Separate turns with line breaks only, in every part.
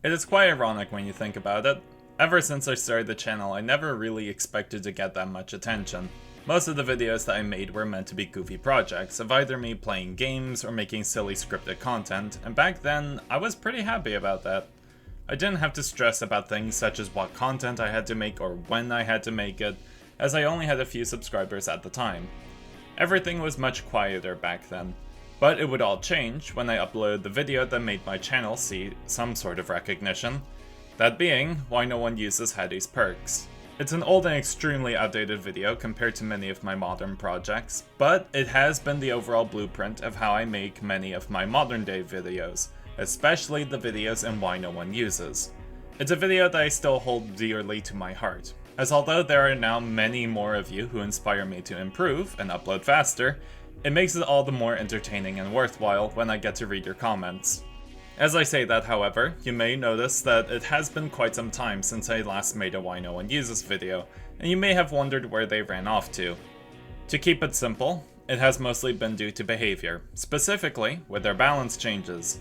It is quite ironic when you think about it. Ever since I started the channel, I never really expected to get that much attention. Most of the videos that I made were meant to be goofy projects, of either me playing games or making silly scripted content, and back then, I was pretty happy about that. I didn't have to stress about things such as what content I had to make or when I had to make it, as I only had a few subscribers at the time. Everything was much quieter back then. But it would all change when I uploaded the video that made my channel see some sort of recognition. That being, why no one uses Hattie's perks. It's an old and extremely outdated video compared to many of my modern projects, but it has been the overall blueprint of how I make many of my modern day videos, especially the videos in Why No One Uses. It's a video that I still hold dearly to my heart, as although there are now many more of you who inspire me to improve and upload faster, it makes it all the more entertaining and worthwhile when I get to read your comments. As I say that, however, you may notice that it has been quite some time since I last made a Why No One Uses video, and you may have wondered where they ran off to. To keep it simple, it has mostly been due to behavior, specifically with their balance changes.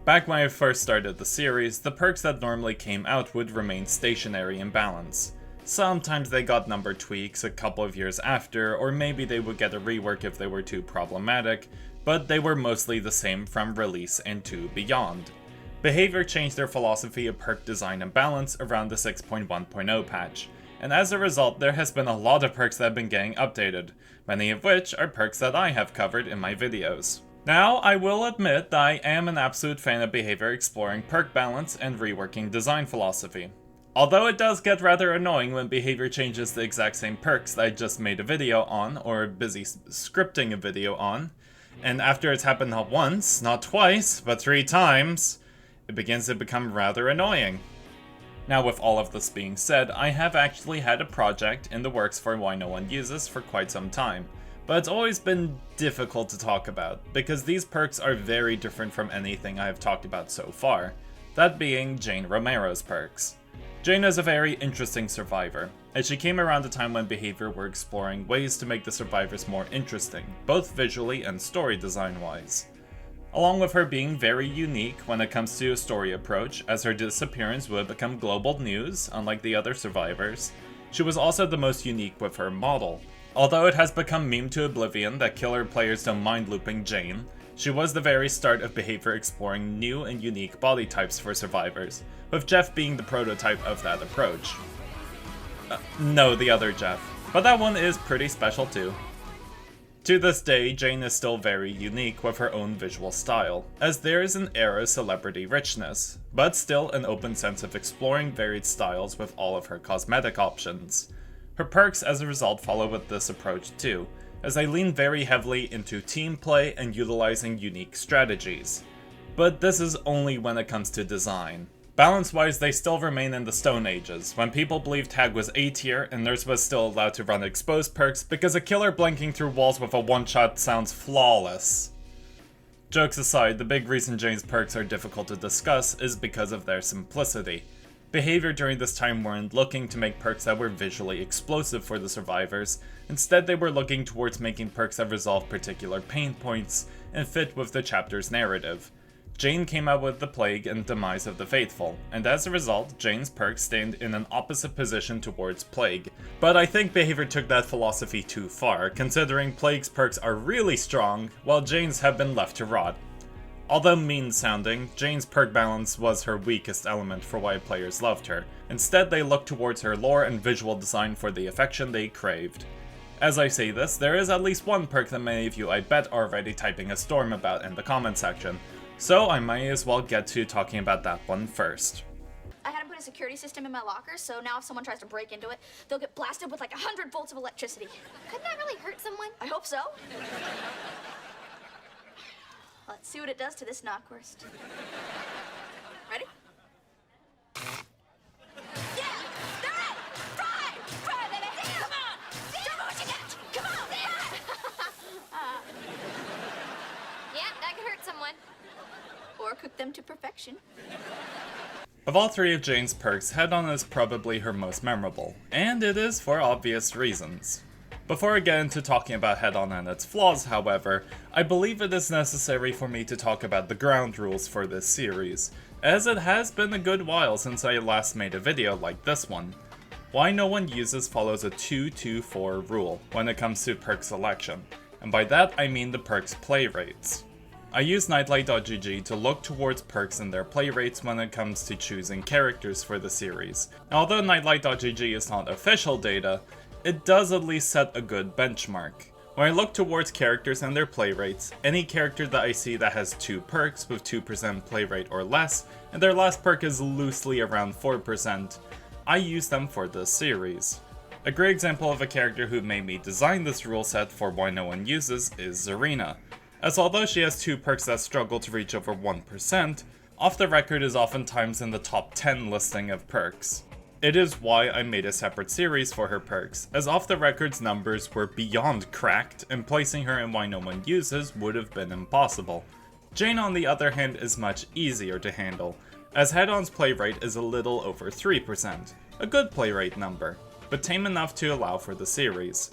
Back when I first started the series, the perks that normally came out would remain stationary in balance. Sometimes they got number tweaks a couple of years after, or maybe they would get a rework if they were too problematic, but they were mostly the same from release and to beyond. Behavior changed their philosophy of perk design and balance around the 6.1.0 patch, and as a result there has been a lot of perks that have been getting updated, many of which are perks that I have covered in my videos. Now, I will admit that I am an absolute fan of behavior exploring perk balance and reworking design philosophy. Although it does get rather annoying when behavior changes the exact same perks that I just made a video on, or busy scripting a video on, and after it's happened not once, not twice, but 3 times, it begins to become rather annoying. Now with all of this being said, I have actually had a project in the works for Why No One Uses for quite some time, but it's always been difficult to talk about, because these perks are very different from anything I have talked about so far, that being Jane Romero's perks. Jane is a very interesting survivor, and she came around a time when Behavior were exploring ways to make the survivors more interesting, both visually and story design wise. Along with her being very unique when it comes to a story approach, as her disappearance would become global news, unlike the other survivors, she was also the most unique with her model. Although it has become meme to oblivion that killer players don't mind looping Jane, she was the very start of Behavior exploring new and unique body types for survivors, with Jeff being the prototype of that approach. No, the other Jeff, but that one is pretty special too. To this day, Jane is still very unique with her own visual style, as there is an air of celebrity richness, but still an open sense of exploring varied styles with all of her cosmetic options. Her perks as a result follow with this approach too, as they lean very heavily into team play and utilizing unique strategies. But this is only when it comes to design. Balance-wise, they still remain in the Stone Ages, when people believed Tag was A tier and Nurse was still allowed to run exposed perks because a killer blanking through walls with a one-shot sounds flawless. Jokes aside, the big reason Jane's perks are difficult to discuss is because of their simplicity. Behavior during this time weren't looking to make perks that were visually explosive for the survivors, instead they were looking towards making perks that resolve particular pain points and fit with the chapter's narrative. Jane came out with the Plague and Demise of the Faithful, and as a result, Jane's perks stand in an opposite position towards Plague. But I think Behavior took that philosophy too far, considering Plague's perks are really strong, while Jane's have been left to rot. Although mean-sounding, Jane's perk balance was her weakest element for why players loved her. Instead, they looked towards her lore and visual design for the affection they craved. As I say this, there is at least one perk that many of you I bet are already typing a storm about in the comment section, so I might as well get to talking about that one first.
I had to put a security system in my locker, so now if someone tries to break into it, they'll get blasted with like 100 volts of electricity.
Couldn't that really hurt someone?
I hope so. Let's see what it does to this knockwurst. Ready? Yeah! They're in! Try! Try, baby! Come on! Show me what you got! Come on!
Yeah, that could hurt someone.
Or cook them to perfection.
Of all 3 of Jane's perks, Head-On is probably her most memorable, and it is for obvious reasons. Before I get into talking about Head-On and its flaws, however, I believe it is necessary for me to talk about the ground rules for this series, as it has been a good while since I last made a video like this one. Why no one uses follows a 2-2-4 rule when it comes to perk selection, and by that I mean the perks play rates. I use Nightlight.gg to look towards perks and their play rates when it comes to choosing characters for the series. Now, although Nightlight.gg is not official data, it does at least set a good benchmark. When I look towards characters and their play rates, any character that I see that has 2 perks with 2% play rate or less, and their last perk is loosely around 4%, I use them for this series. A great example of a character who made me design this rule set for why no one uses is Zarina, as although she has 2 perks that struggle to reach over 1%, Off the Record is oftentimes in the top 10 listing of perks. It is why I made a separate series for her perks, as Off the Record's numbers were beyond cracked, and placing her in why no one uses would have been impossible. Jane, on the other hand, is much easier to handle, as Head-On's play rate is a little over 3%, a good play rate number, but tame enough to allow for the series.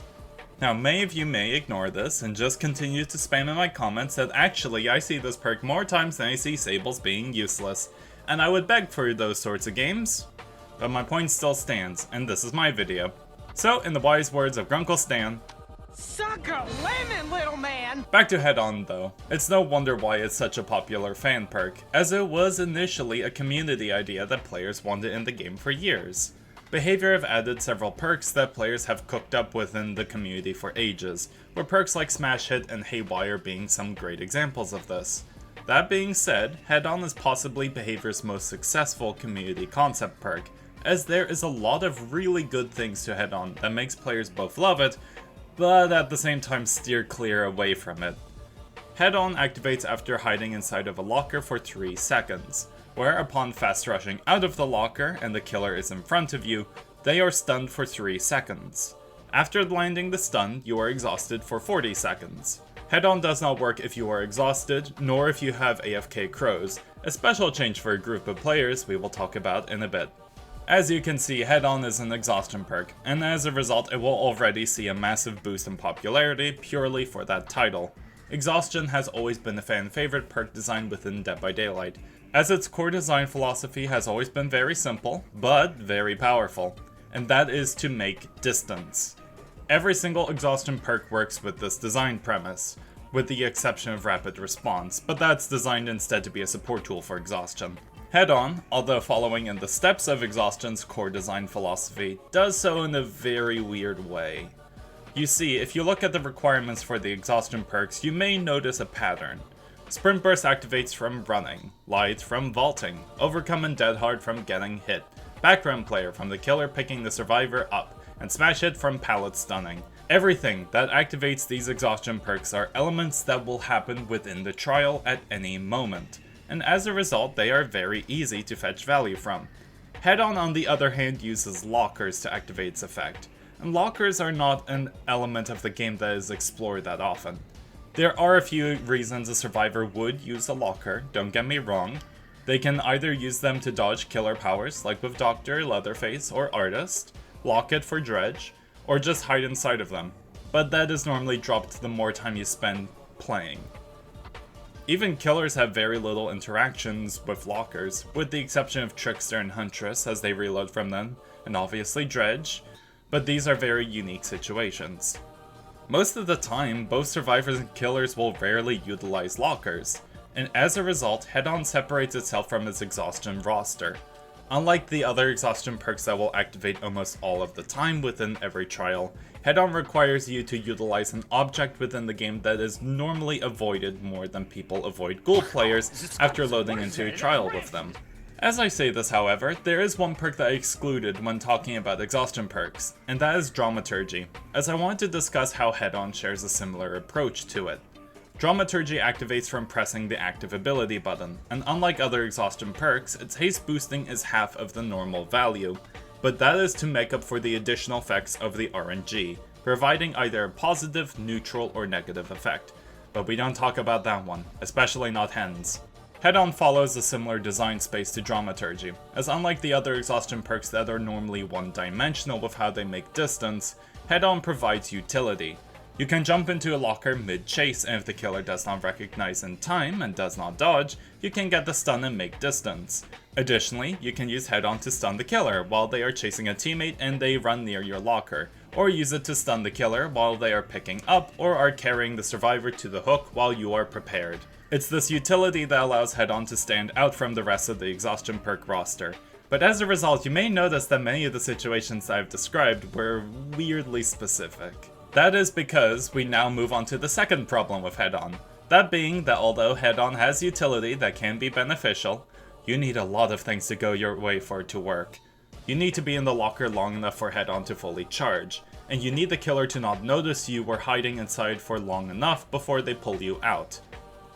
Now, many of you may ignore this and just continue to spam in my comments that actually I see this perk more times than I see Sables being useless, and I would beg for those sorts of games. But my point still stands, and this is my video. So, in the wise words of Grunkle Stan,
suck a lemon, little man!
Back to Head-On though. It's no wonder why it's such a popular fan perk, as it was initially a community idea that players wanted in the game for years. Behavior have added several perks that players have cooked up within the community for ages, with perks like Smash Hit and Haywire being some great examples of this. That being said, Head-On is possibly Behavior's most successful community concept perk, as there is a lot of really good things to Head-On that makes players both love it, but at the same time steer clear away from it. Head-On activates after hiding inside of a locker for 3 seconds, where upon fast rushing out of the locker and the killer is in front of you, they are stunned for 3 seconds. After landing the stun, you are exhausted for 40 seconds. Head-On does not work if you are exhausted, nor if you have AFK crows, a special change for a group of players we will talk about in a bit. As you can see, Head-On is an exhaustion perk, and as a result it will already see a massive boost in popularity purely for that title. Exhaustion has always been a fan favorite perk design within Dead by Daylight, as its core design philosophy has always been very simple, but very powerful, and that is to make distance. Every single exhaustion perk works with this design premise, with the exception of rapid response, but that's designed instead to be a support tool for exhaustion. Head-On, although following in the steps of Exhaustion's core design philosophy, does so in a very weird way. You see, if you look at the requirements for the Exhaustion perks, you may notice a pattern. Sprint Burst activates from running, Light from vaulting, Overcome and Dead Hard from getting hit, Background Player from the killer picking the survivor up, and Smash Hit from pallet stunning. Everything that activates these Exhaustion perks are elements that will happen within the trial at any moment, and as a result they are very easy to fetch value from. Head-On the other hand uses lockers to activate its effect, and lockers are not an element of the game that is explored that often. There are a few reasons a survivor would use a locker, don't get me wrong. They can either use them to dodge killer powers, like with Doctor, Leatherface, or Artist, lock it for Dredge, or just hide inside of them, but that is normally dropped the more time you spend playing. Even killers have very little interactions with lockers, with the exception of Trickster and Huntress as they reload from them, and obviously Dredge, but these are very unique situations. Most of the time, both survivors and killers will rarely utilize lockers, and as a result, Head-On separates itself from its exhaustion roster. Unlike the other exhaustion perks that will activate almost all of the time within every trial, Head-On requires you to utilize an object within the game that is normally avoided more than people avoid ghoul players after loading into a trial with them. As I say this, however, there is one perk that I excluded when talking about exhaustion perks, and that is Dramaturgy, as I want to discuss how Head-On shares a similar approach to it. Dramaturgy activates from pressing the active ability button, and unlike other exhaustion perks, its haste boosting is half of the normal value, but that is to make up for the additional effects of the RNG, providing either a positive, neutral, or negative effect, but we don't talk about that one, especially not hens. Head-On follows a similar design space to Dramaturgy, as unlike the other exhaustion perks that are normally one-dimensional with how they make distance, Head-On provides utility. You can jump into a locker mid-chase, and if the killer does not recognize in time and does not dodge, you can get the stun and make distance. Additionally, you can use head-on to stun the killer while they are chasing a teammate and they run near your locker, or use it to stun the killer while they are picking up or are carrying the survivor to the hook while you are prepared. It's this utility that allows head-on to stand out from the rest of the exhaustion perk roster. But as a result, you may notice that many of the situations I've described were weirdly specific. That is because we now move on to the second problem with head-on. That being that although head-on has utility that can be beneficial, you need a lot of things to go your way for it to work. You need to be in the locker long enough for head-on to fully charge, and you need the killer to not notice you were hiding inside for long enough before they pull you out.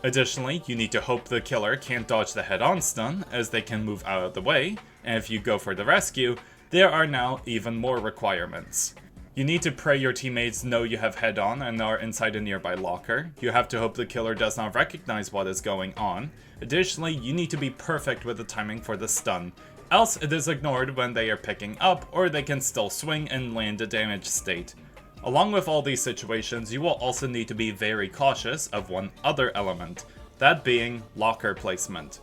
Additionally, you need to hope the killer can't dodge the head-on stun, as they can move out of the way, and if you go for the rescue, there are now even more requirements. You need to pray your teammates know you have head-on and are inside a nearby locker. You have to hope the killer does not recognize what is going on. Additionally, you need to be perfect with the timing for the stun, else it is ignored when they are picking up, or they can still swing and land a damage state. Along with all these situations, you will also need to be very cautious of one other element, that being locker placement.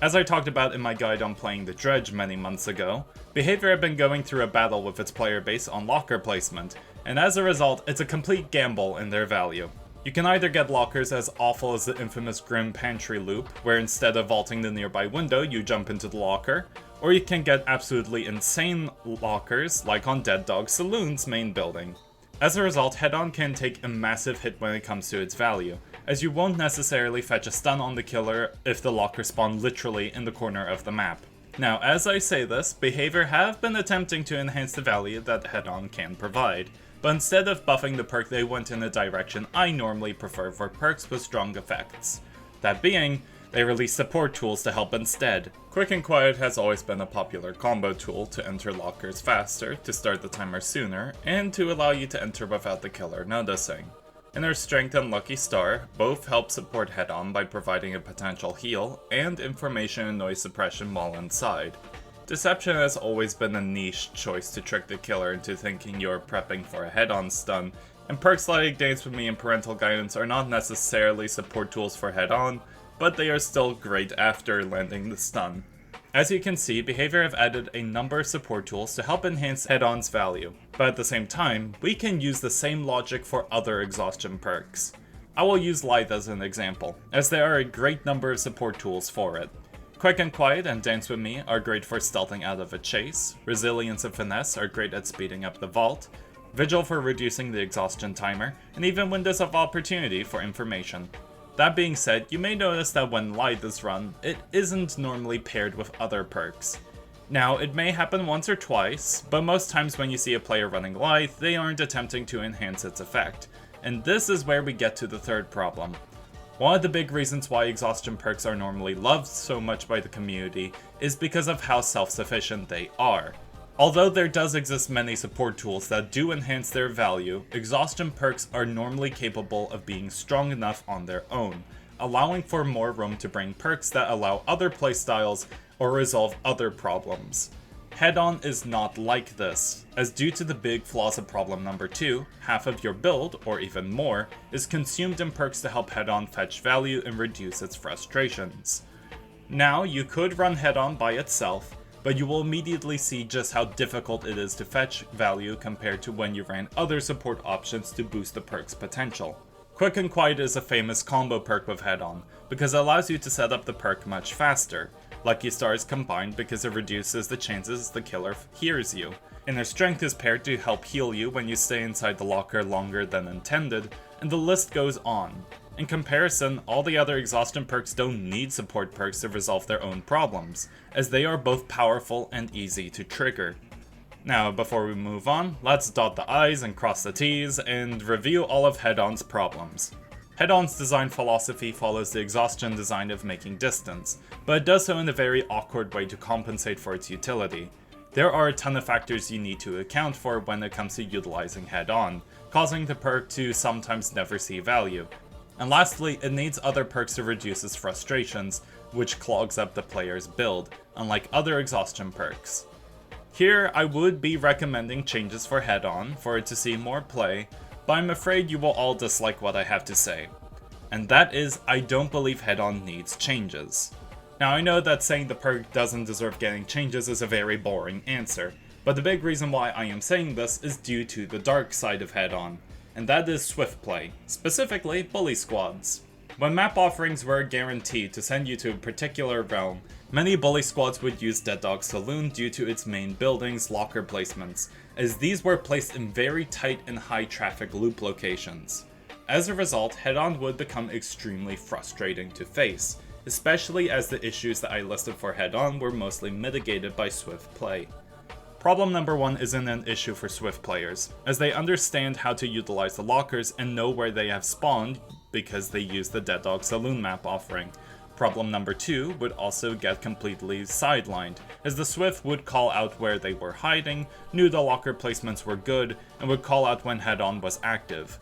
As I talked about in my guide on playing the Dredge many months ago, Behavior had been going through a battle with its player base on locker placement, and as a result, it's a complete gamble in their value. You can either get lockers as awful as the infamous Grim Pantry loop, where instead of vaulting the nearby window, you jump into the locker, or you can get absolutely insane lockers, like on Dead Dog Saloon's main building. As a result, head-on can take a massive hit when it comes to its value, as you won't necessarily fetch a stun on the killer if the locker spawn literally in the corner of the map. Now, as I say this, Behavior have been attempting to enhance the value that head-on can provide, but instead of buffing the perk, they went in a direction I normally prefer for perks with strong effects. That being, they released support tools to help instead. Quick and Quiet has always been a popular combo tool to enter lockers faster, to start the timer sooner, and to allow you to enter without the killer noticing. Inner Strength and Lucky Star both help support head-on by providing a potential heal and information and noise suppression while inside. Deception has always been a niche choice to trick the killer into thinking you're prepping for a head-on stun, and perks like Dance With Me and Parental Guidance are not necessarily support tools for head-on, but they are still great after landing the stun. As you can see, Behavior have added a number of support tools to help enhance head-on's value, but at the same time, we can use the same logic for other exhaustion perks. I will use Lithe as an example, as there are a great number of support tools for it. Quick and Quiet and Dance With Me are great for stealthing out of a chase, Resilience and Finesse are great at speeding up the vault, Vigil for reducing the exhaustion timer, and even Windows of Opportunity for information. That being said, you may notice that when Lithe is run, it isn't normally paired with other perks. Now, it may happen once or twice, but most times when you see a player running Lithe, they aren't attempting to enhance its effect. And this is where we get to the third problem. One of the big reasons why exhaustion perks are normally loved so much by the community is because of how self-sufficient they are. Although there does exist many support tools that do enhance their value, exhaustion perks are normally capable of being strong enough on their own, allowing for more room to bring perks that allow other playstyles or resolve other problems. Head-on is not like this, as due to the big flaws of problem number 2, half of your build, or even more, is consumed in perks to help head-on fetch value and reduce its frustrations. Now, you could run head-on by itself, but you will immediately see just how difficult it is to fetch value compared to when you ran other support options to boost the perk's potential. Quick and Quiet is a famous combo perk with head-on, because it allows you to set up the perk much faster. Lucky Star is combined because it reduces the chances the killer hears you. Inner Strength is paired to help heal you when you stay inside the locker longer than intended, and the list goes on. In comparison, all the other exhaustion perks don't need support perks to resolve their own problems, as they are both powerful and easy to trigger. Now, before we move on, let's dot the I's and cross the T's, and review all of Head-on's problems. Head-on's design philosophy follows the exhaustion design of making distance, but it does so in a very awkward way to compensate for its utility. There are a ton of factors you need to account for when it comes to utilizing Head-on, causing the perk to sometimes never see value. And lastly, it needs other perks to reduce its frustrations, which clogs up the player's build, unlike other exhaustion perks. Here, I would be recommending changes for Head-on for it to see more play, but I'm afraid you will all dislike what I have to say. And that is, I don't believe head-on needs changes. Now I know that saying the perk doesn't deserve getting changes is a very boring answer, but the big reason why I am saying this is due to the dark side of head-on, and that is swift play, specifically bully squads. When map offerings were guaranteed to send you to a particular realm, many bully squads would use Dead Dog Saloon due to its main building's locker placements, as these were placed in very tight and high traffic loop locations. As a result, head-on would become extremely frustrating to face, especially as the issues that I listed for head-on were mostly mitigated by swift play. Problem number 1 isn't an issue for swift players, as they understand how to utilize the lockers and know where they have spawned because they use the Dead Dog Saloon map offering. Problem number 2 would also get completely sidelined, as the swift would call out where they were hiding, knew the locker placements were good, and would call out when head-on was active.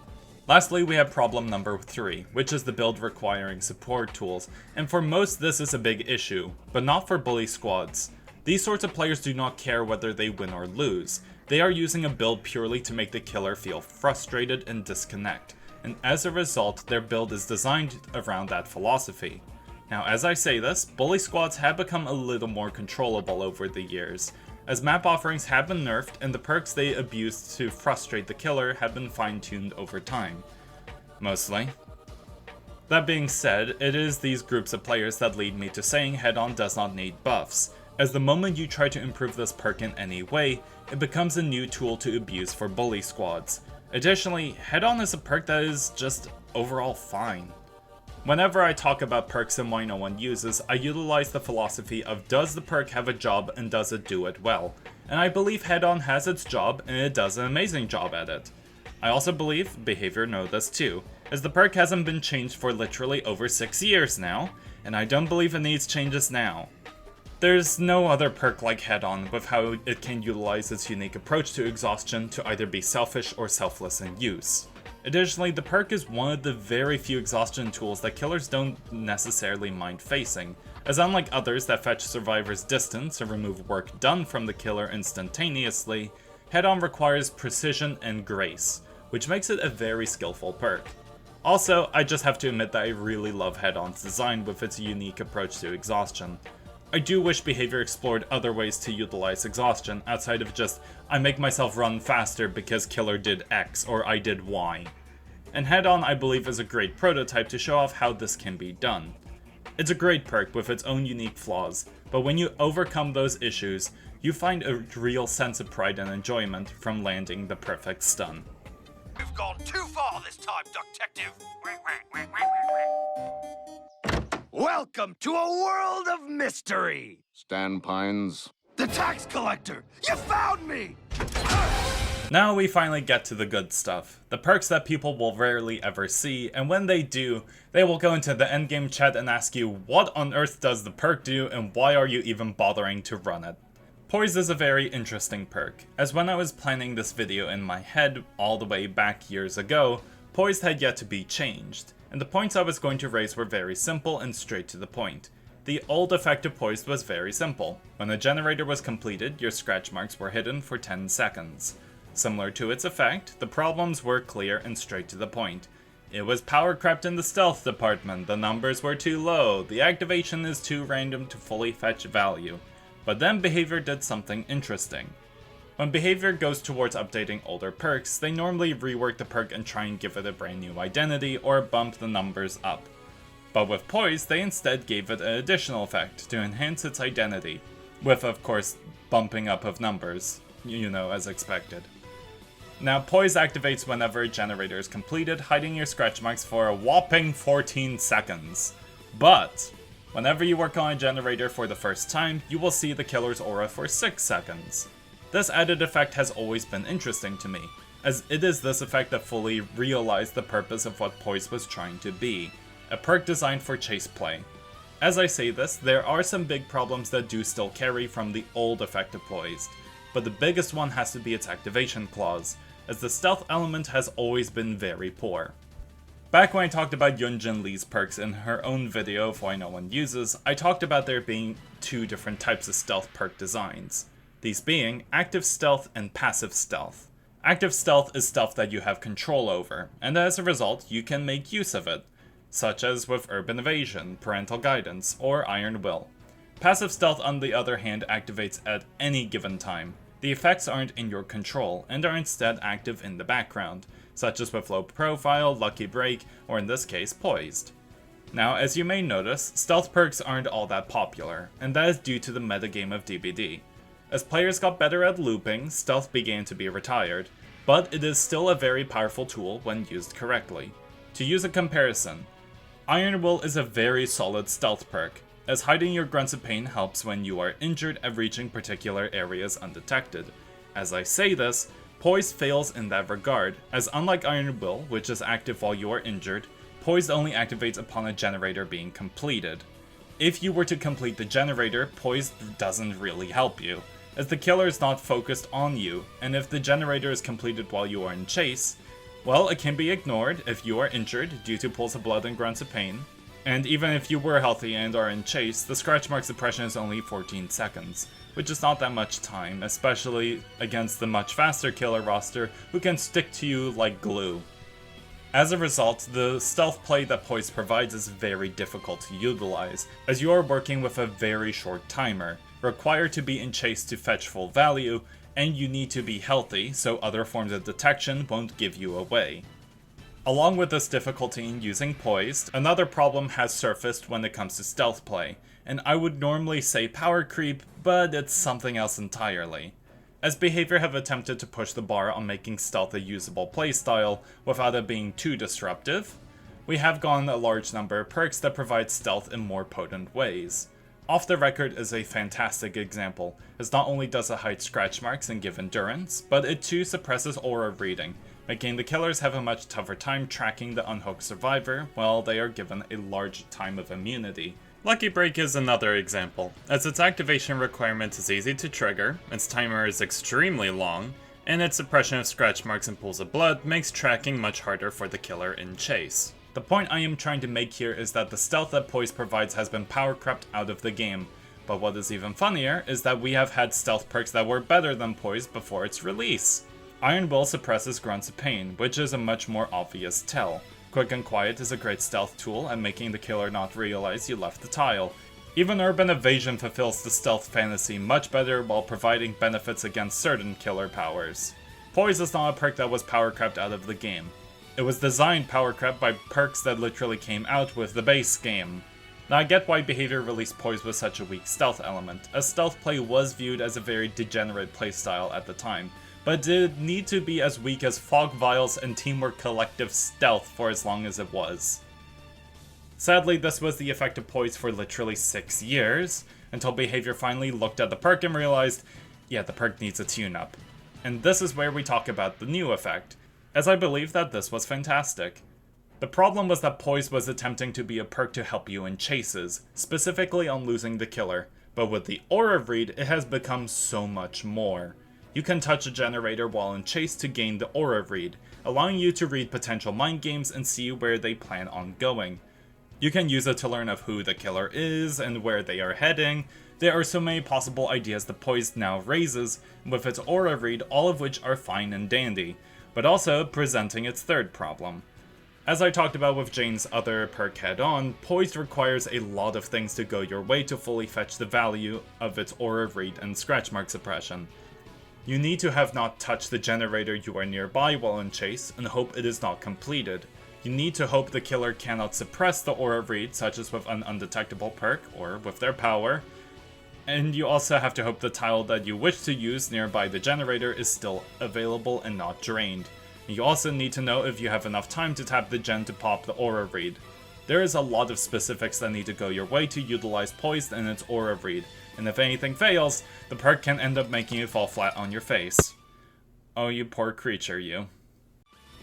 Lastly, we have problem number 3, which is the build requiring support tools, and for most this is a big issue, but not for bully squads. These sorts of players do not care whether they win or lose. They are using a build purely to make the killer feel frustrated and disconnect, and as a result, their build is designed around that philosophy. Now, as I say this, bully squads have become a little more controllable over the years, as map offerings have been nerfed and the perks they abused to frustrate the killer have been fine-tuned over time. Mostly. That being said, it is these groups of players that lead me to saying head-on does not need buffs, as the moment you try to improve this perk in any way, it becomes a new tool to abuse for bully squads. Additionally, head-on is a perk that is just overall fine. Whenever I talk about perks and why no one uses, I utilize the philosophy of does the perk have a job and does it do it well? And I believe head-on has its job and it does an amazing job at it. I also believe behavior know this too, as the perk hasn't been changed for literally over 6 years now, and I don't believe it needs changes now. There's no other perk like head-on with how it can utilize its unique approach to exhaustion to either be selfish or selfless in use. Additionally, the perk is one of the very few exhaustion tools that killers don't necessarily mind facing, as unlike others that fetch survivors distance or remove work done from the killer instantaneously, head-on requires precision and grace, which makes it a very skillful perk. Also, I just have to admit that I really love head-on's design with its unique approach to exhaustion. I do wish behavior explored other ways to utilize exhaustion outside of just, I make myself run faster because killer did X or I did Y. And head-on I believe is a great prototype to show off how this can be done. It's a great perk with its own unique flaws, but when you overcome those issues, you find a real sense of pride and enjoyment from landing the perfect stun.
We've gone too far this time, Detective. Welcome to a world of mystery!
Stan Pines.
The tax collector! You found me!
Now we finally get to the good stuff, the perks that people will rarely ever see, and when they do, they will go into the endgame chat and ask you what on earth does the perk do and why are you even bothering to run it. Poised is a very interesting perk, as when I was planning this video in my head all the way back years ago, Poised had yet to be changed, and the points I was going to raise were very simple and straight to the point. The old effect of Poised was very simple. When a generator was completed, your scratch marks were hidden for 10 seconds. Similar to its effect, the problems were clear and straight to the point. It was power crept in the stealth department, the numbers were too low, the activation is too random to fully fetch value. But then behavior did something interesting. When behavior goes towards updating older perks, they normally rework the perk and try and give it a brand new identity or bump the numbers up. But with Poised, they instead gave it an additional effect to enhance its identity, with of course bumping up of numbers, you know, as expected. Now Poised activates whenever a generator is completed, hiding your scratch marks for a whopping 14 seconds. But whenever you work on a generator for the first time, you will see the killer's aura for 6 seconds. This added effect has always been interesting to me, as it is this effect that fully realized the purpose of what Poised was trying to be, a perk designed for chase play. As I say this, there are some big problems that do still carry from the old effect of Poised, but the biggest one has to be its activation clause, as the stealth element has always been very poor. Back when I talked about Yunjin Lee's perks in her own video of why no one uses, I talked about there being two different types of stealth perk designs. These being active stealth and passive stealth. Active stealth is stuff that you have control over, and as a result, you can make use of it, such as with urban evasion, parental guidance, or iron will. Passive stealth, on the other hand, activates at any given time. The effects aren't in your control, and are instead active in the background, such as with low profile, lucky break, or in this case, poised. Now, as you may notice, stealth perks aren't all that popular, and that is due to the metagame of DBD. As players got better at looping, stealth began to be retired, but it is still a very powerful tool when used correctly. To use a comparison, Iron Will is a very solid stealth perk, as hiding your grunts of pain helps when you are injured at reaching particular areas undetected. As I say this, Poised fails in that regard, as unlike Iron Will, which is active while you are injured, Poised only activates upon a generator being completed. If you were to complete the generator, Poised doesn't really help you, as the killer is not focused on you, and if the generator is completed while you are in chase, well, it can be ignored if you are injured due to pools of blood and grunts of pain, and even if you were healthy and are in chase, the scratch mark suppression is only 14 seconds, which is not that much time, especially against the much faster killer roster who can stick to you like glue. As a result, the stealth play that Poised provides is very difficult to utilize, as you are working with a very short timer, required to be in chase to fetch full value, and you need to be healthy so other forms of detection won't give you away. Along with this difficulty in using Poised, another problem has surfaced when it comes to stealth play, and I would normally say power creep, but it's something else entirely. As Behavior have attempted to push the bar on making stealth a usable playstyle without it being too disruptive, we have gotten a large number of perks that provide stealth in more potent ways. Off the Record is a fantastic example, as not only does it hide scratch marks and give endurance, but it too suppresses aura reading, making the killers have a much tougher time tracking the unhooked survivor while they are given a large time of immunity. Lucky Break is another example, as its activation requirement is easy to trigger, its timer is extremely long, and its suppression of scratch marks and pools of blood makes tracking much harder for the killer in chase. The point I am trying to make here is that the stealth that Poised provides has been power crept out of the game, but what is even funnier is that we have had stealth perks that were better than Poised before its release. Iron Will suppresses grunts of pain, which is a much more obvious tell. Quick and Quiet is a great stealth tool at making the killer not realize you left the tile. Even Urban Evasion fulfills the stealth fantasy much better while providing benefits against certain killer powers. Poise is not a perk that was power crept out of the game. It was designed power crept by perks that literally came out with the base game. Now I get why Behavior released Poise with such a weak stealth element, as stealth play was viewed as a very degenerate playstyle at the time, but it did need to be as weak as Fog Vials and Teamwork Collective stealth for as long as it was. Sadly, this was the effect of Poise for literally 6 years, until Behavior finally looked at the perk and realized, yeah, the perk needs a tune-up. And this is where we talk about the new effect, as I believe that this was fantastic. The problem was that Poise was attempting to be a perk to help you in chases, specifically on losing the killer, but with the Aura Read, it has become so much more. You can touch a generator while in chase to gain the Aura Read, allowing you to read potential mind games and see where they plan on going. You can use it to learn of who the killer is and where they are heading. There are so many possible ideas the Poised now raises, with its Aura Read, all of which are fine and dandy, but also presenting its third problem. As I talked about with Jane's other perk head-on, Poised requires a lot of things to go your way to fully fetch the value of its Aura Read and scratch mark suppression. You need to have not touched the generator you are nearby while in chase and hope it is not completed. You need to hope the killer cannot suppress the Aura Read, such as with an undetectable perk or with their power. And you also have to hope the tile that you wish to use nearby the generator is still available and not drained. You also need to know if you have enough time to tap the gen to pop the Aura Read. There is a lot of specifics that need to go your way to utilize Poised and its Aura Read, and if anything fails, the perk can end up making you fall flat on your face. Oh, you poor creature, you.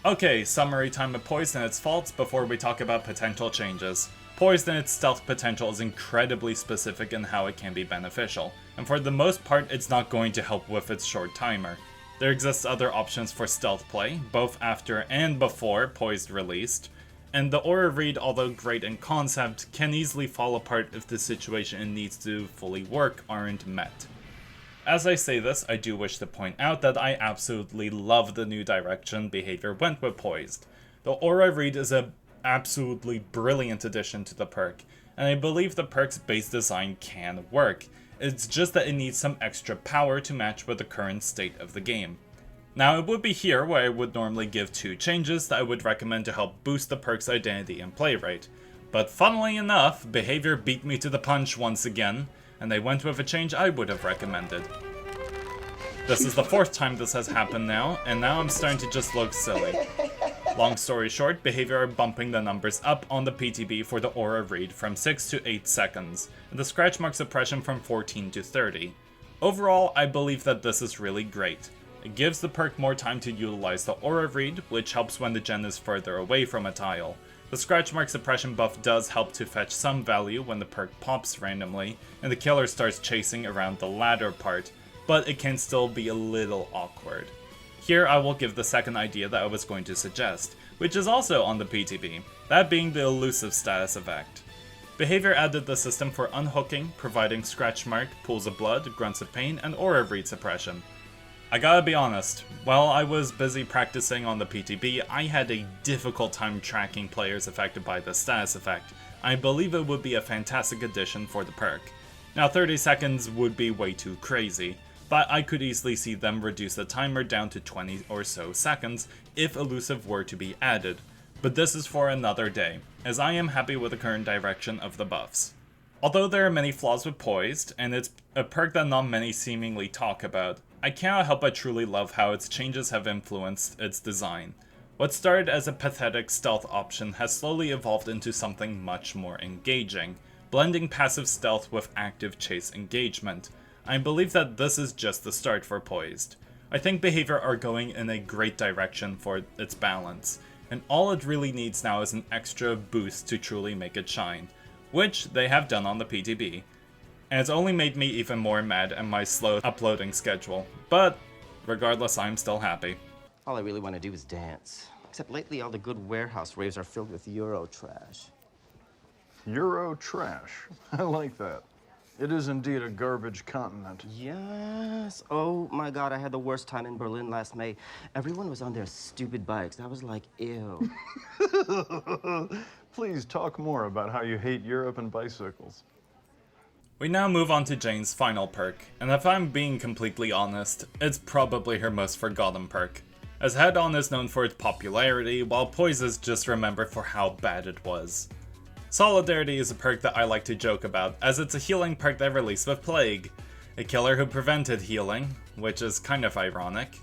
Okay, summary time of Poised and its faults before we talk about potential changes. Poised and its stealth potential is incredibly specific in how it can be beneficial, and for the most part it's not going to help with its short timer. There exists other options for stealth play, both after and before Poised released, and the Aura Read, although great in concept, can easily fall apart if the situation it needs to fully work aren't met. As I say this, I do wish to point out that I absolutely love the new direction behavior went with Poised. The Aura Read is an absolutely brilliant addition to the perk, and I believe the perk's base design can work. It's just that it needs some extra power to match with the current state of the game. Now, it would be here where I would normally give 2 changes that I would recommend to help boost the perk's identity and play rate. But funnily enough, behavior beat me to the punch once again, and they went with a change I would have recommended. This is the 4th time this has happened now, and now I'm starting to just look silly. Long story short, behavior are bumping the numbers up on the PTB for the Aura Read from 6 to 8 seconds, and the scratch mark suppression from 14 to 30. Overall, I believe that this is really great. It gives the perk more time to utilize the Aura Read, which helps when the gen is further away from a tile. The scratch mark suppression buff does help to fetch some value when the perk pops randomly, and the killer starts chasing around the ladder part, but it can still be a little awkward. Here I will give the second idea that I was going to suggest, which is also on the PTB, that being the elusive status effect. Behavior added the system for unhooking, providing scratch mark, pools of blood, grunts of pain, and Aura Read suppression. I gotta be honest, while I was busy practicing on the PTB, I had a difficult time tracking players affected by the status effect. I believe it would be a fantastic addition for the perk. Now 30 seconds would be way too crazy, but I could easily see them reduce the timer down to 20 or so seconds if elusive were to be added. But this is for another day, as I am happy with the current direction of the buffs. Although there are many flaws with Poised, and it's a perk that not many seemingly talk about, I cannot help but truly love how its changes have influenced its design. What started as a pathetic stealth option has slowly evolved into something much more engaging, blending passive stealth with active chase engagement. I believe that this is just the start for Poised. I think behavior are going in a great direction for its balance, and all it really needs now is an extra boost to truly make it shine, which they have done on the PTB. And it's only made me even more mad at my slow uploading schedule, but regardless, I'm still happy.
All I really want to do is dance. Except lately all the good warehouse raves are filled with Euro trash.
Euro trash. I like that. It is indeed a garbage continent.
Yes. Oh my God, I had the worst time in Berlin last May. Everyone was on their stupid bikes. I was like, ew.
Please talk more about how you hate Europe and bicycles.
We now move on to Jane's final perk, and if I'm being completely honest, it's probably her most forgotten perk, as Head-On is known for its popularity, while Poised is just remembered for how bad it was. Solidarity is a perk that I like to joke about, as it's a healing perk that released with Plague, a killer who prevented healing, which is kind of ironic,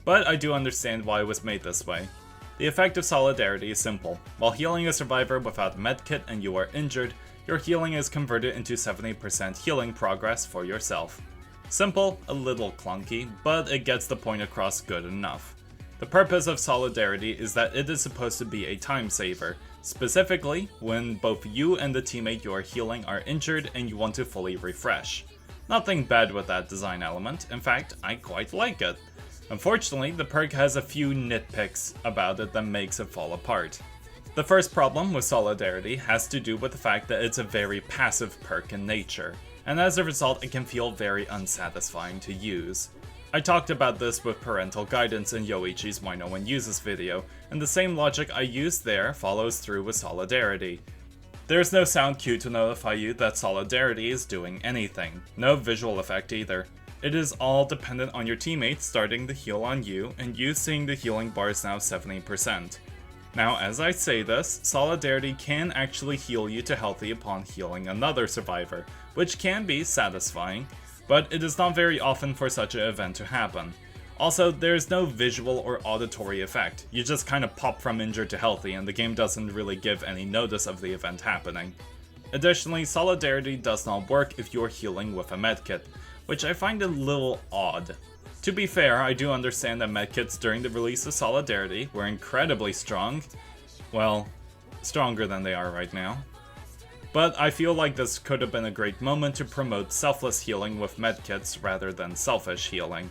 but I do understand why it was made this way. The effect of Solidarity is simple. While healing a survivor without a medkit and you are injured, your healing is converted into 70% healing progress for yourself. Simple, a little clunky, but it gets the point across good enough. The purpose of Solidarity is that it is supposed to be a time saver, specifically when both you and the teammate you are healing are injured and you want to fully refresh. Nothing bad with that design element, in fact, I quite like it. Unfortunately, the perk has a few nitpicks about it that makes it fall apart. The first problem with Solidarity has to do with the fact that it's a very passive perk in nature, and as a result it can feel very unsatisfying to use. I talked about this with parental guidance in Yoichi's Why No One Uses video, and the same logic I used there follows through with Solidarity. There's no sound cue to notify you that Solidarity is doing anything, no visual effect either. It is all dependent on your teammates starting the heal on you, and you seeing the healing bars now 70%. Now, as I say this, Solidarity can actually heal you to healthy upon healing another survivor, which can be satisfying, but it is not very often for such an event to happen. Also, there's no visual or auditory effect, you just kind of pop from injured to healthy and the game doesn't really give any notice of the event happening. Additionally, Solidarity does not work if you're healing with a medkit, which I find a little odd. To be fair, I do understand that medkits during the release of Solidarity were incredibly strong. Well, stronger than they are right now. But I feel like this could have been a great moment to promote selfless healing with medkits rather than selfish healing.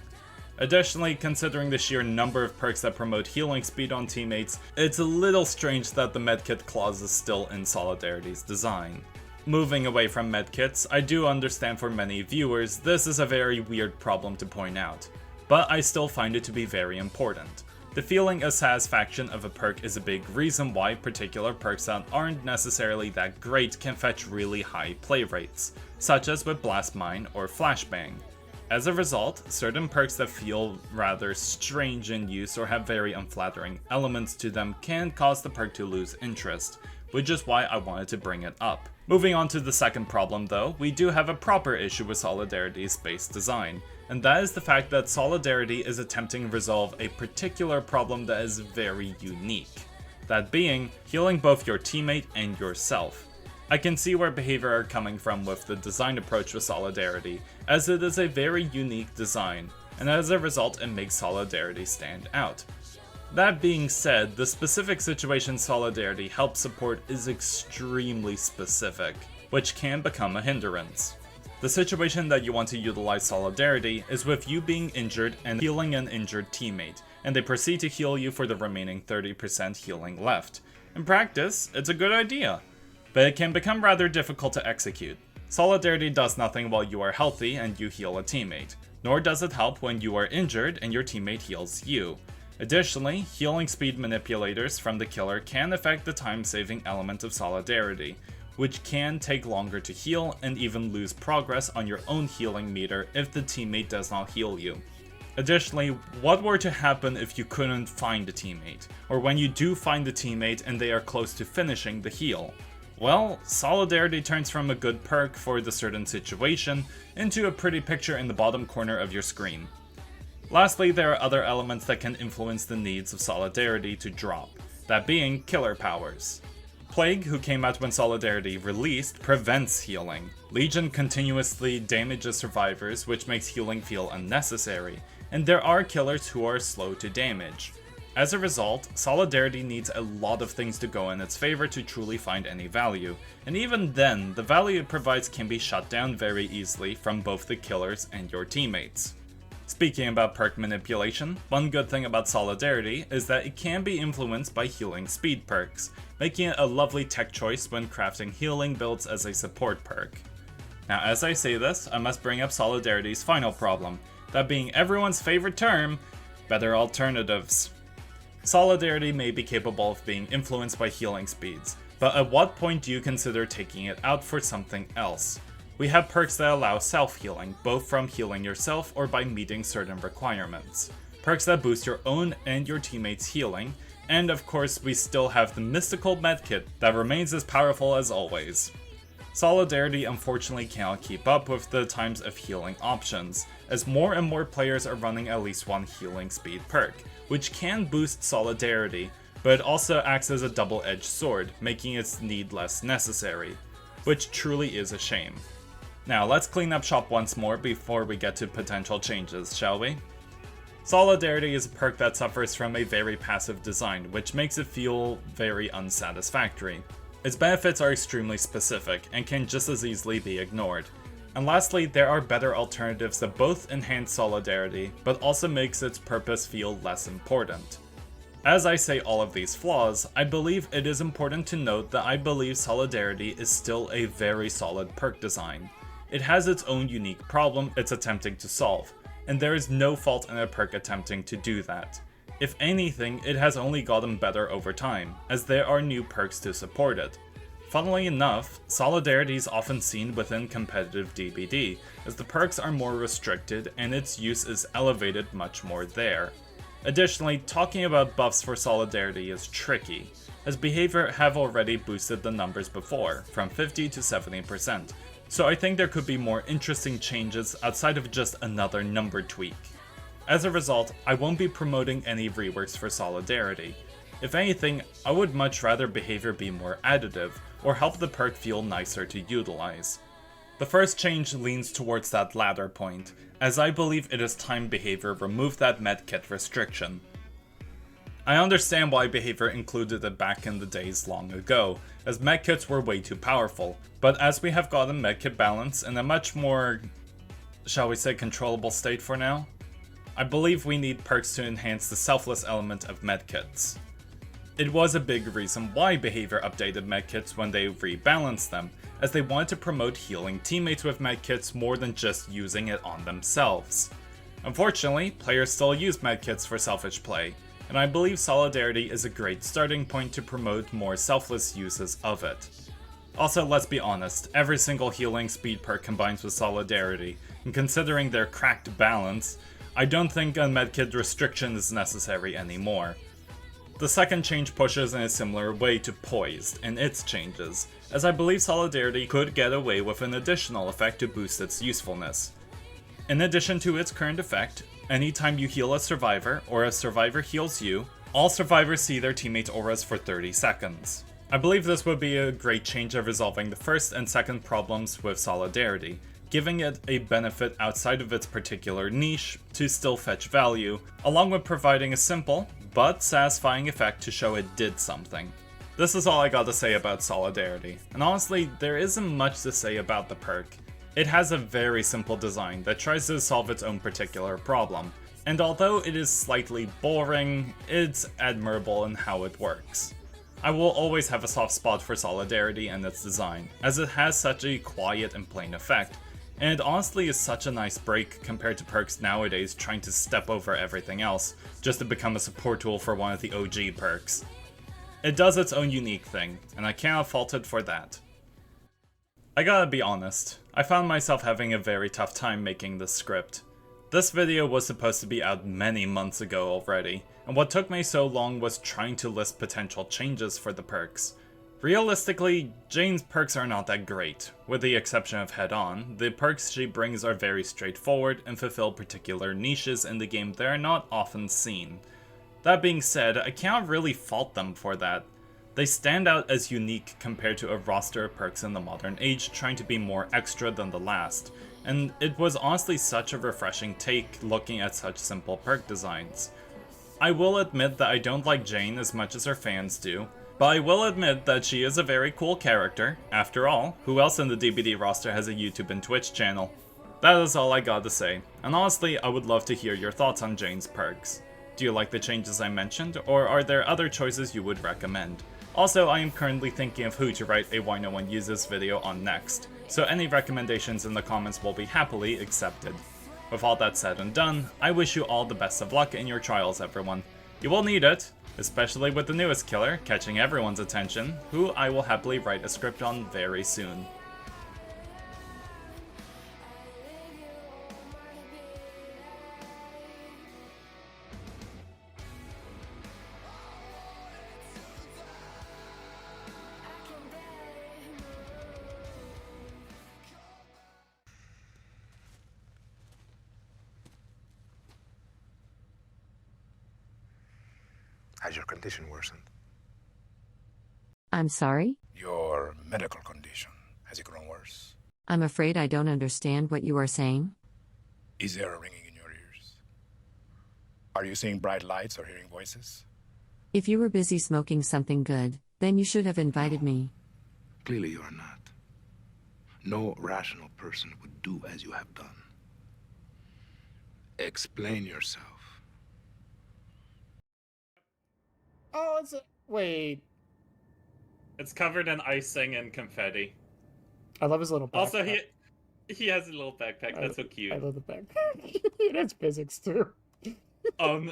Additionally, considering the sheer number of perks that promote healing speed on teammates, it's a little strange that the medkit clause is still in Solidarity's design. Moving away from medkits, I do understand for many viewers this is a very weird problem to point out, but I still find it to be very important. The feeling of satisfaction of a perk is a big reason why particular perks that aren't necessarily that great can fetch really high play rates, such as with Blast Mine or Flashbang. As a result, certain perks that feel rather strange in use or have very unflattering elements to them can cause the perk to lose interest, which is why I wanted to bring it up. Moving on to the second problem though, we do have a proper issue with Solidarity's base design, and that is the fact that Solidarity is attempting to resolve a particular problem that is very unique. That being, healing both your teammate and yourself. I can see where behavior are coming from with the design approach with Solidarity, as it is a very unique design, and as a result it makes Solidarity stand out. That being said, the specific situation Solidarity helps support is extremely specific, which can become a hindrance. The situation that you want to utilize Solidarity is with you being injured and healing an injured teammate, and they proceed to heal you for the remaining 30% healing left. In practice, it's a good idea, but it can become rather difficult to execute. Solidarity does nothing while you are healthy and you heal a teammate, nor does it help when you are injured and your teammate heals you. Additionally, healing speed manipulators from the killer can affect the time-saving element of Solidarity, which can take longer to heal and even lose progress on your own healing meter if the teammate does not heal you. Additionally, what were to happen if you couldn't find a teammate, or when you do find a teammate and they are close to finishing the heal? Well, Solidarity turns from a good perk for the certain situation into a pretty picture in the bottom corner of your screen. Lastly, there are other elements that can influence the needs of Solidarity to drop, that being killer powers. Plague, who came out when Solidarity released, prevents healing. Legion continuously damages survivors, which makes healing feel unnecessary, and there are killers who are slow to damage. As a result, Solidarity needs a lot of things to go in its favor to truly find any value, and even then, the value it provides can be shut down very easily from both the killers and your teammates. Speaking about perk manipulation, one good thing about Solidarity is that it can be influenced by healing speed perks, making it a lovely tech choice when crafting healing builds as a support perk. Now as I say this, I must bring up Solidarity's final problem, that being everyone's favorite term, better alternatives. Solidarity may be capable of being influenced by healing speeds, but at what point do you consider taking it out for something else? We have perks that allow self-healing, both from healing yourself or by meeting certain requirements. Perks that boost your own and your teammates' healing, and of course we still have the mystical medkit that remains as powerful as always. Solidarity unfortunately cannot keep up with the times of healing options, as more and more players are running at least one healing speed perk, which can boost Solidarity, but it also acts as a double-edged sword, making its need less necessary, which truly is a shame. Now let's clean up shop once more before we get to potential changes, shall we? Solidarity is a perk that suffers from a very passive design, which makes it feel very unsatisfactory. Its benefits are extremely specific, and can just as easily be ignored. And lastly, there are better alternatives that both enhance Solidarity, but also makes its purpose feel less important. As I say all of these flaws, I believe it is important to note that I believe Solidarity is still a very solid perk design. It has its own unique problem it's attempting to solve, and there is no fault in a perk attempting to do that. If anything, it has only gotten better over time, as there are new perks to support it. Funnily enough, Solidarity is often seen within competitive DBD, as the perks are more restricted and its use is elevated much more there. Additionally, talking about buffs for Solidarity is tricky, as behavior have already boosted the numbers before, from 50 to 70%, so I think there could be more interesting changes outside of just another number tweak. As a result, I won't be promoting any reworks for Solidarity. If anything, I would much rather behavior be more additive, or help the perk feel nicer to utilize. The first change leans towards that latter point, as I believe it is time behavior removed that medkit restriction. I understand why behavior included it back in the days long ago, as medkits were way too powerful, but as we have gotten medkit balance in a much more, shall we say, controllable state for now, I believe we need perks to enhance the selfless element of medkits. It was a big reason why behavior updated medkits when they rebalanced them, as they wanted to promote healing teammates with medkits more than just using it on themselves. Unfortunately, players still use medkits for selfish play, and I believe Solidarity is a great starting point to promote more selfless uses of it. Also, let's be honest, every single healing speed perk combines with Solidarity, and considering their cracked balance, I don't think a medkit restriction is necessary anymore. The second change pushes in a similar way to Poised and its changes, as I believe Solidarity could get away with an additional effect to boost its usefulness. In addition to its current effect, anytime you heal a survivor, or a survivor heals you, all survivors see their teammates' auras for 30 seconds. I believe this would be a great change of resolving the first and second problems with Solidarity, giving it a benefit outside of its particular niche to still fetch value, along with providing a simple, but satisfying effect to show it did something. This is all I got to say about Solidarity, and honestly, there isn't much to say about the perk. It has a very simple design that tries to solve its own particular problem, and although it is slightly boring, it's admirable in how it works. I will always have a soft spot for Solidarity and its design, as it has such a quiet and plain effect, and it honestly is such a nice break compared to perks nowadays trying to step over everything else just to become a support tool for one of the OG perks. It does its own unique thing, and I cannot fault it for that. I gotta be honest, I found myself having a very tough time making this script. This video was supposed to be out many months ago already, and what took me so long was trying to list potential changes for the perks. Realistically, Jane's perks are not that great. With the exception of Head On, the perks she brings are very straightforward and fulfill particular niches in the game that are not often seen. That being said, I can't really fault them for that. They stand out as unique compared to a roster of perks in the modern age trying to be more extra than the last, and it was honestly such a refreshing take looking at such simple perk designs. I will admit that I don't like Jane as much as her fans do, but I will admit that she is a very cool character. After all, who else in the DBD roster has a YouTube and Twitch channel? That is all I got to say, and honestly I would love to hear your thoughts on Jane's perks. Do you like the changes I mentioned, or are there other choices you would recommend? Also, I am currently thinking of who to write a Why No One Uses video on next, so any recommendations in the comments will be happily accepted. With all that said and done, I wish you all the best of luck in your trials, everyone. You will need it, especially with the newest killer catching everyone's attention, who I will happily write a script on very soon.
Has your condition worsened?
I'm sorry?
Your medical condition. Has it grown worse?
I'm afraid I don't understand what you are saying.
Is there a ringing in your ears? Are you seeing bright lights or hearing voices?
If you were busy smoking something good, then you should have invited me.
Clearly you are not. No rational person would do as you have done. Explain yourself.
Oh, it's a... Wait.
It's covered in icing and confetti.
I love his little backpack.
Also, he has a little backpack. That's so cute.
I love the backpack. It has physics, too.
Oh,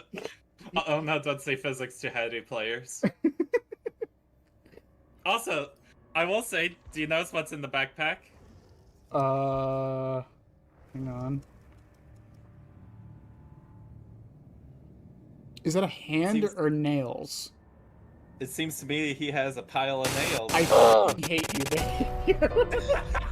no, don't say physics to heady players. Also, I will say, do you notice what's in the backpack?
Hang on. Is that a hand or nails?
It seems to me he has a pile of nails.
I fucking hate you, babe.